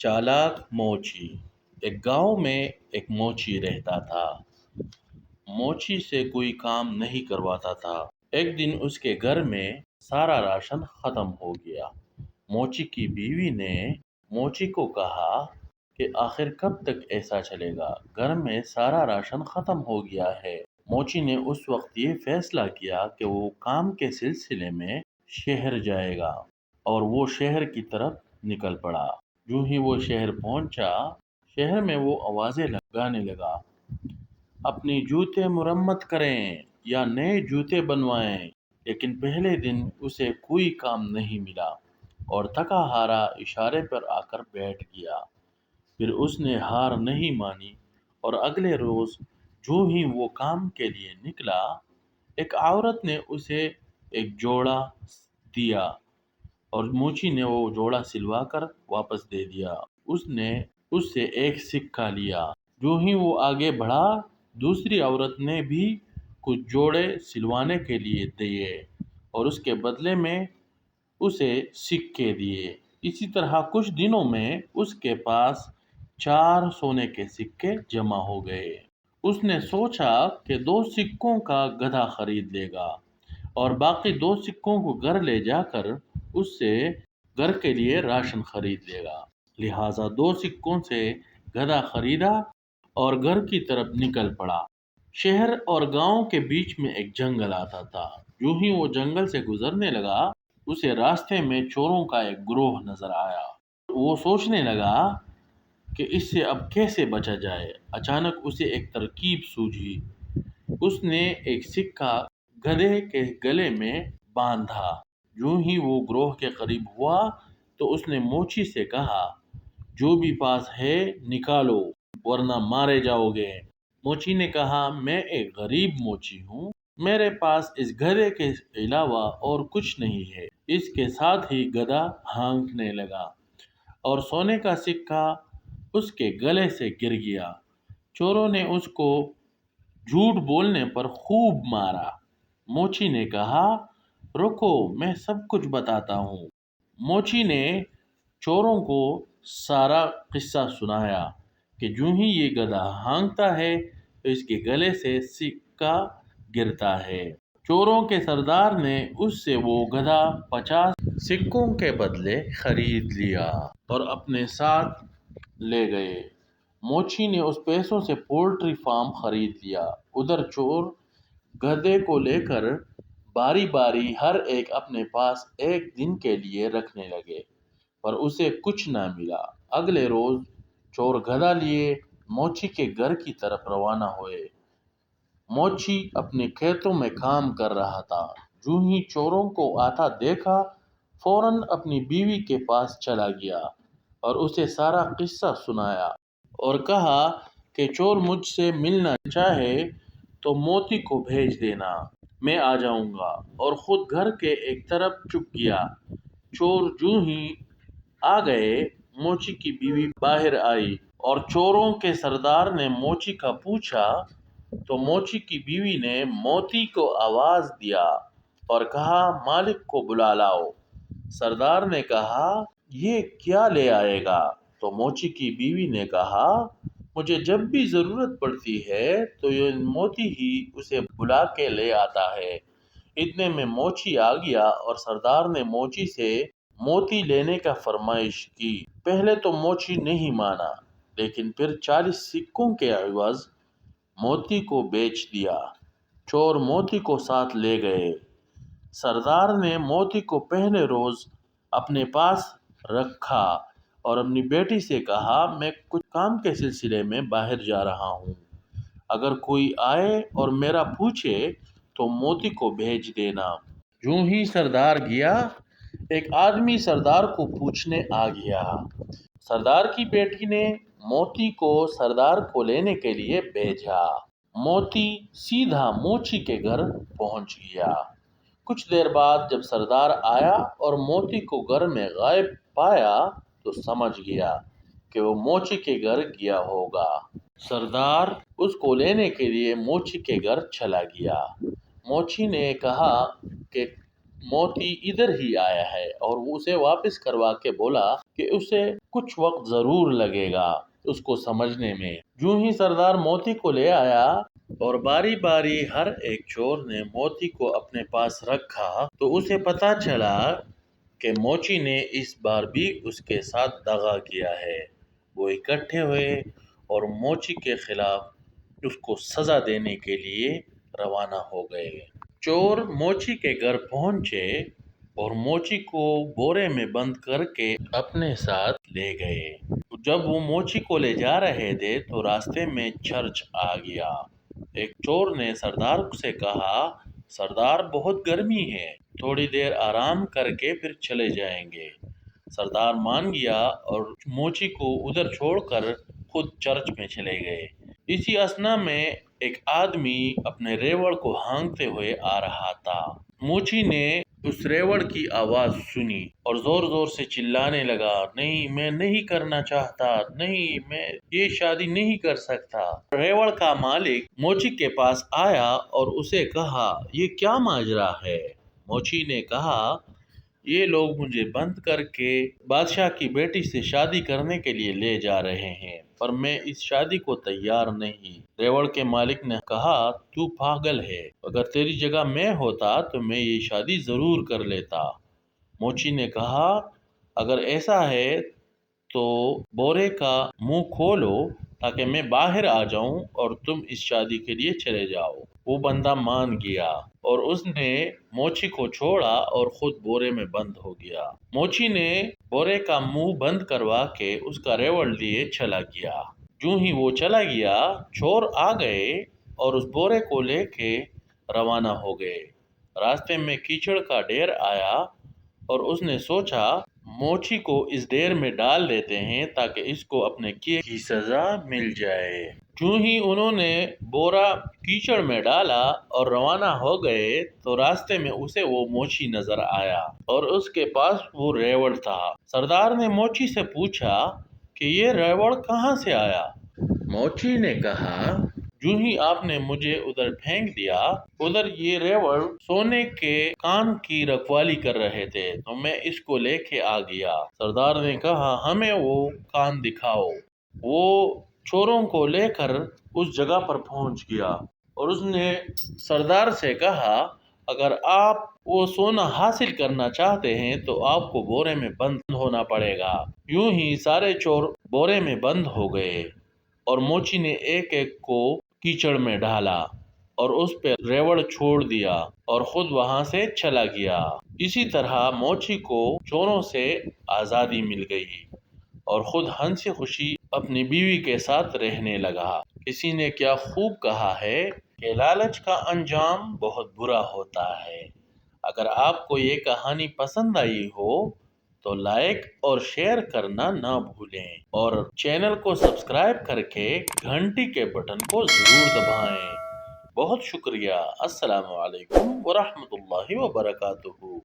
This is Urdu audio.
چالاک موچی۔ ایک گاؤں میں ایک موچی رہتا تھا۔ موچی سے کوئی کام نہیں کرواتا تھا۔ ایک دن اس کے گھر میں سارا راشن ختم ہو گیا۔ موچی کی بیوی نے موچی کو کہا کہ آخر کب تک ایسا چلے گا؟ گھر میں سارا راشن ختم ہو گیا ہے۔ موچی نے اس وقت یہ فیصلہ کیا کہ وہ کام کے سلسلے میں شہر جائے گا، اور وہ شہر کی طرف نکل پڑا۔ جو ہی وہ شہر پہنچا، شہر میں وہ آوازیں لگانے لگا، اپنی جوتے مرمت کریں یا نئے جوتے بنوائیں۔ لیکن پہلے دن اسے کوئی کام نہیں ملا اور تھکا ہارا اشارے پر آ کر بیٹھ گیا۔ پھر اس نے ہار نہیں مانی اور اگلے روز جو ہی وہ کام کے لیے نکلا، ایک عورت نے اسے ایک جوڑا دیا اور موچی نے وہ جوڑا سلوا کر واپس دے دیا۔ اس نے اس سے ایک سکہ لیا۔ جو ہی وہ آگے بڑھا، دوسری عورت نے بھی کچھ جوڑے سلوانے کے لیے دیے اور اس کے بدلے میں اسے سکے دیے۔ اسی طرح کچھ دنوں میں اس کے پاس 4 سونے کے سکے جمع ہو گئے۔ اس نے سوچا کہ 2 سکوں کا گدھا خرید لے گا اور باقی 2 سکوں کو گھر لے جا کر اس سے گھر کے لیے راشن خرید لے گا۔ لہٰذا 2 سکوں سے گدھا خریدا اور گھر کی طرف نکل پڑا۔ شہر اور گاؤں کے بیچ میں ایک جنگل آتا تھا۔ جو ہی وہ جنگل سے گزرنے لگا، اسے راستے میں چوروں کا ایک گروہ نظر آیا۔ وہ سوچنے لگا کہ اس سے اب کیسے بچا جائے۔ اچانک اسے ایک ترکیب سوجھی۔ اس نے ایک سکہ گدھے کے گلے میں باندھا۔ جو ہی وہ گروہ کے قریب ہوا تو اس نے موچی سے کہا، جو بھی پاس ہے نکالو ورنہ مارے جاؤ گے۔ موچی نے کہا، میں ایک غریب موچی ہوں، میرے پاس اس گدھے کے علاوہ اور کچھ نہیں ہے۔ اس کے ساتھ ہی گدھا ہانکنے لگا اور سونے کا سکہ اس کے گلے سے گر گیا۔ چوروں نے اس کو جھوٹ بولنے پر خوب مارا۔ موچی نے کہا، رکو، میں سب کچھ بتاتا ہوں۔ موچی نے چوروں کو سارا قصہ سنایا کہ جو ہی یہ گدھا ہانکتا ہے تو اس کے گلے سے سکہ گرتا ہے۔ چوروں کے سردار نے اس سے وہ گدھا 50 سکوں کے بدلے خرید لیا اور اپنے ساتھ لے گئے۔ موچی نے اس پیسوں سے پولٹری فارم خرید لیا۔ ادھر چور گدھے کو لے کر باری باری ہر ایک اپنے پاس ایک دن کے لیے رکھنے لگے، پر اسے کچھ نہ ملا۔ اگلے روز چور گدھا لیے موچی کے گھر کی طرف روانہ ہوئے۔ موچی اپنے کھیتوں میں کام کر رہا تھا۔ جو ہی چوروں کو آتا دیکھا، فوراً اپنی بیوی کے پاس چلا گیا اور اسے سارا قصہ سنایا اور کہا کہ چور مجھ سے ملنا چاہے تو موتی کو بھیج دینا، میں آ جاؤں گا، اور خود گھر کے ایک طرف چپ گیا۔ چور جو ہی آ گئے، موچی کی بیوی باہر آئی اور چوروں کے سردار نے موچی کا پوچھا تو موچی کی بیوی نے موتی کو آواز دیا اور کہا، مالک کو بلا لاؤ۔ سردار نے کہا، یہ کیا لے آئے گا؟ تو موچی کی بیوی نے کہا، مجھے جب بھی ضرورت پڑتی ہے تو یہ موتی ہی اسے بلا کے لے آتا ہے۔ اتنے میں موچی آ گیا اور سردار نے موچی سے موتی لینے کا فرمائش کی۔ پہلے تو موچی نہیں مانا، لیکن پھر 40 سکوں کے عوض موتی کو بیچ دیا۔ چور موتی کو ساتھ لے گئے۔ سردار نے موتی کو پہلے روز اپنے پاس رکھا اور اپنی بیٹی سے کہا، میں کچھ کام کے سلسلے میں باہر جا رہا ہوں، اگر کوئی آئے اور میرا پوچھے تو موتی کو بھیج دینا۔ جو ہی سردار گیا، ایک آدمی سردار کو پوچھنے آ گیا۔ سردار کی بیٹی نے موتی کو سردار کو لینے کے لیے بھیجا۔ موتی سیدھا موچی کے گھر پہنچ گیا۔ کچھ دیر بعد جب سردار آیا اور موتی کو گھر میں غائب پایا تو سمجھ گیا کہ وہ موچی کے گھر گیا ہوگا۔ سردار اس کو لینے کے لیے موچی کے گھر چلا گیا۔ موچی نے کہا کہ موتی ادھر ہی آیا ہے اور وہ اسے واپس کروا کے بولا کہ اسے کچھ وقت ضرور لگے گا اس کو سمجھنے میں۔ جو ہی سردار موتی کو لے آیا اور باری باری ہر ایک چور نے موتی کو اپنے پاس رکھا تو اسے پتا چلا کہ موچی نے اس بار بھی اس کے ساتھ دغا کیا ہے۔ وہ اکٹھے ہوئے اور موچی کے خلاف اس کو سزا دینے کے لیے روانہ ہو گئے۔ چور موچی کے گھر پہنچے اور موچی کو بورے میں بند کر کے اپنے ساتھ لے گئے۔ جب وہ موچی کو لے جا رہے تھے تو راستے میں چرچ آ گیا۔ ایک چور نے سردار سے کہا، سردار بہت گرمی ہے، تھوڑی دیر آرام کر کے پھر چلے جائیں گے۔ سردار مان گیا اور موچی کو ادھر چھوڑ کر خود چرچ میں چلے گئے۔ اسی اثنا میں ایک آدمی اپنے ریوڑ کو ہانکتے ہوئے آ رہا تھا۔ موچی نے اس ریوڑ کی آواز سنی اور زور زور سے چلانے لگا، نہیں میں نہیں کرنا چاہتا، نہیں میں یہ شادی نہیں کر سکتا۔ ریوڑ کا مالک موچی کے پاس آیا اور اسے کہا، یہ کیا ماجرا ہے؟ موچی نے کہا، یہ لوگ مجھے بند کر کے بادشاہ کی بیٹی سے شادی کرنے کے لیے لے جا رہے ہیں، پر میں اس شادی کو تیار نہیں۔ ریوڑ کے مالک نے کہا، تو پاگل ہے، اگر تیری جگہ میں ہوتا تو میں یہ شادی ضرور کر لیتا۔ موچی نے کہا، اگر ایسا ہے تو بورے کا منہ کھولو تاکہ میں باہر آ جاؤں اور تم اس شادی کے لیے چلے جاؤ۔ وہ بندہ مان گیا اور اس نے موچی کو چھوڑا اور خود بورے میں بند ہو گیا۔ موچی نے بورے کا منہ بند کروا کے اس کا ریوڑ لیے چلا گیا۔ جو ہی وہ چلا گیا، چور آ گئے اور اس بورے کو لے کے روانہ ہو گئے۔ راستے میں کیچڑ کا ڈھیر آیا اور اس نے سوچا، موچی کو اس ڈھیر میں ڈال دیتے ہیں تاکہ اس کو اپنے کیے کی سزا مل جائے۔ جو ہی انہوں نے بورا کیچڑ میں ڈالا اور روانہ ہو گئے تو راستے میں اسے وہ موچی نظر آیا اور اس کے پاس وہ ریوڑ تھا۔ سردار نے موچی سے پوچھا کہ یہ ریوڑ کہاں سے آیا؟ موچی نے کہا، جو ہی آپ نے مجھے ادھر پھینک دیا، ادھر یہ ریوڑ سونے کے کان کی رکھوالی کر رہے تھے تو میں اس کو لے کے آ گیا۔ سردار نے کہا، ہمیں وہ کان دکھاؤ۔ وہ چوروں کو لے کر اس جگہ پر پہنچ گیا اور اس نے سردار سے کہا، اگر آپ وہ سونا حاصل کرنا چاہتے ہیں تو آپ کو بورے میں بند ہونا پڑے گا۔ یوں ہی سارے چور بورے میں بند ہو گئے اور موچی نے ایک ایک کو کیچڑ میں ڈالا اور اس پہ ریوڑ چھوڑ دیا اور خود وہاں سے چلا گیا۔ اسی طرح موچی کو چوروں سے آزادی مل گئی اور خود ہنسی خوشی اپنی بیوی کے ساتھ رہنے لگا۔ کسی نے کیا خوب کہا ہے کہ لالچ کا انجام بہت برا ہوتا ہے۔ اگر آپ کو یہ کہانی پسند آئی ہو تو لائک اور شیئر کرنا نہ بھولیں اور چینل کو سبسکرائب کر کے گھنٹی کے بٹن کو ضرور دبائیں۔ بہت شکریہ۔ السلام علیکم ورحمۃ اللہ وبرکاتہ۔